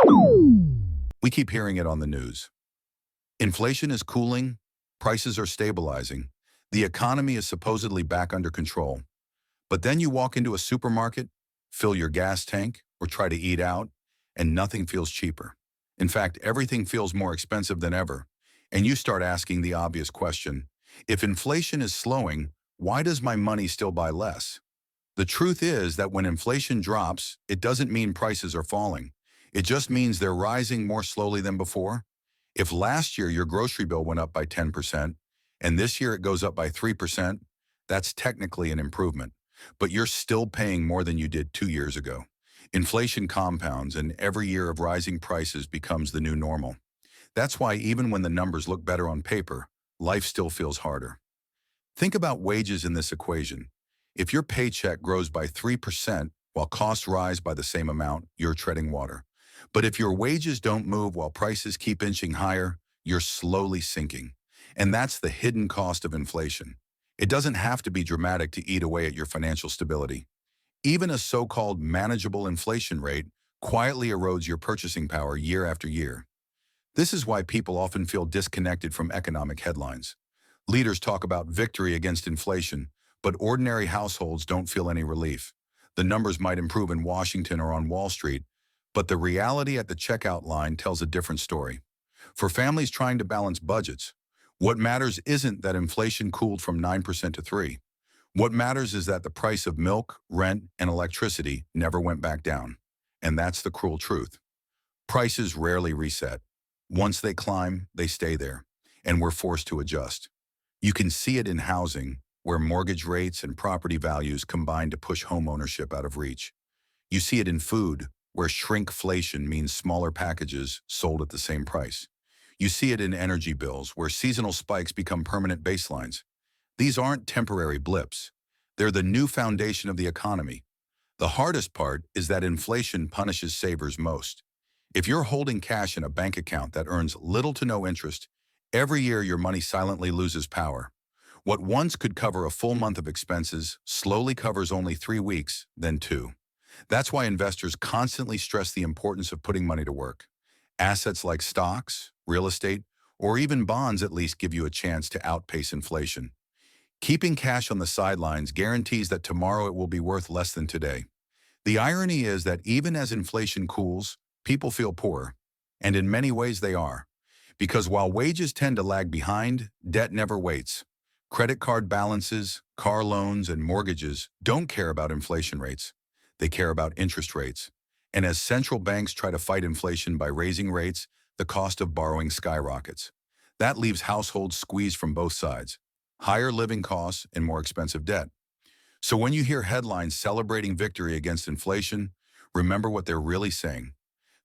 We keep hearing it on the news. Inflation is cooling, prices are stabilizing, the economy is supposedly back under control. But then you walk into a supermarket, fill your gas tank, or try to eat out, and nothing feels cheaper. In fact, everything feels more expensive than ever. And you start asking the obvious question, if inflation is slowing, why does my money still buy less? The truth is that when inflation drops, it doesn't mean prices are falling. It just means they're rising more slowly than before. If last year your grocery bill went up by 10%, and this year it goes up by 3%, that's technically an improvement. But you're still paying more than you did 2 years ago. Inflation compounds, and every year of rising prices becomes the new normal. That's why even when the numbers look better on paper, life still feels harder. Think about wages in this equation. If your paycheck grows by 3% while costs rise by the same amount, you're treading water. But if your wages don't move while prices keep inching higher, you're slowly sinking. And that's the hidden cost of inflation. It doesn't have to be dramatic to eat away at your financial stability. Even a so-called manageable inflation rate quietly erodes your purchasing power year after year. This is why people often feel disconnected from economic headlines. Leaders talk about victory against inflation, but ordinary households don't feel any relief. The numbers might improve in Washington or on Wall Street, but the reality at the checkout line tells a different story. For families trying to balance budgets, what matters isn't that inflation cooled from 9% to 3%. What matters is that the price of milk, rent, and electricity never went back down. And that's the cruel truth. Prices rarely reset. Once they climb, they stay there, and we're forced to adjust. You can see it in housing, where mortgage rates and property values combine to push home ownership out of reach. You see it in food, where shrinkflation means smaller packages sold at the same price. You see it in energy bills, where seasonal spikes become permanent baselines. These aren't temporary blips. They're the new foundation of the economy. The hardest part is that inflation punishes savers most. If you're holding cash in a bank account that earns little to no interest, every year your money silently loses power. What once could cover a full month of expenses slowly covers only 3 weeks, then 2. That's why investors constantly stress the importance of putting money to work. Assets like stocks, real estate, or even bonds at least give you a chance to outpace inflation. Keeping cash on the sidelines guarantees that tomorrow it will be worth less than today. The irony is that even as inflation cools, people feel poorer. And in many ways they are. Because while wages tend to lag behind, debt never waits. Credit card balances, car loans, and mortgages don't care about inflation rates. They care about interest rates. And as central banks try to fight inflation by raising rates, the cost of borrowing skyrockets. That leaves households squeezed from both sides. Higher living costs and more expensive debt. So when you hear headlines celebrating victory against inflation, remember what they're really saying.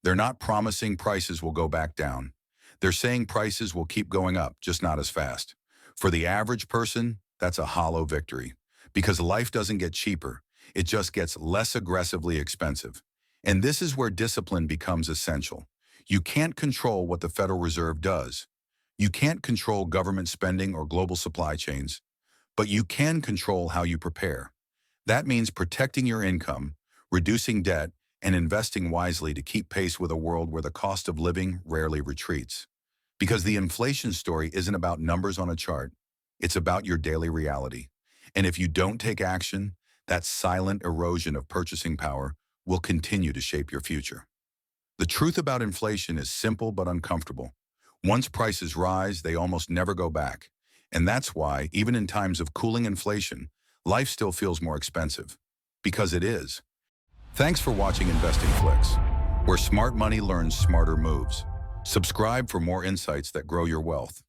They're not promising prices will go back down. They're saying prices will keep going up, just not as fast. For the average person, that's a hollow victory. Because life doesn't get cheaper, it just gets less aggressively expensive. And this is where discipline becomes essential. You can't control what the Federal Reserve does. You can't control government spending or global supply chains, but you can control how you prepare. That means protecting your income, reducing debt, and investing wisely to keep pace with a world where the cost of living rarely retreats. Because the inflation story isn't about numbers on a chart, it's about your daily reality. And if you don't take action, that silent erosion of purchasing power will continue to shape your future. The truth about inflation is simple but uncomfortable. Once prices rise, they almost never go back. And that's why, even in times of cooling inflation, life still feels more expensive. Because it is. Thanks for watching InvestingFlix, where smart money learns smarter moves. Subscribe for more insights that grow your wealth.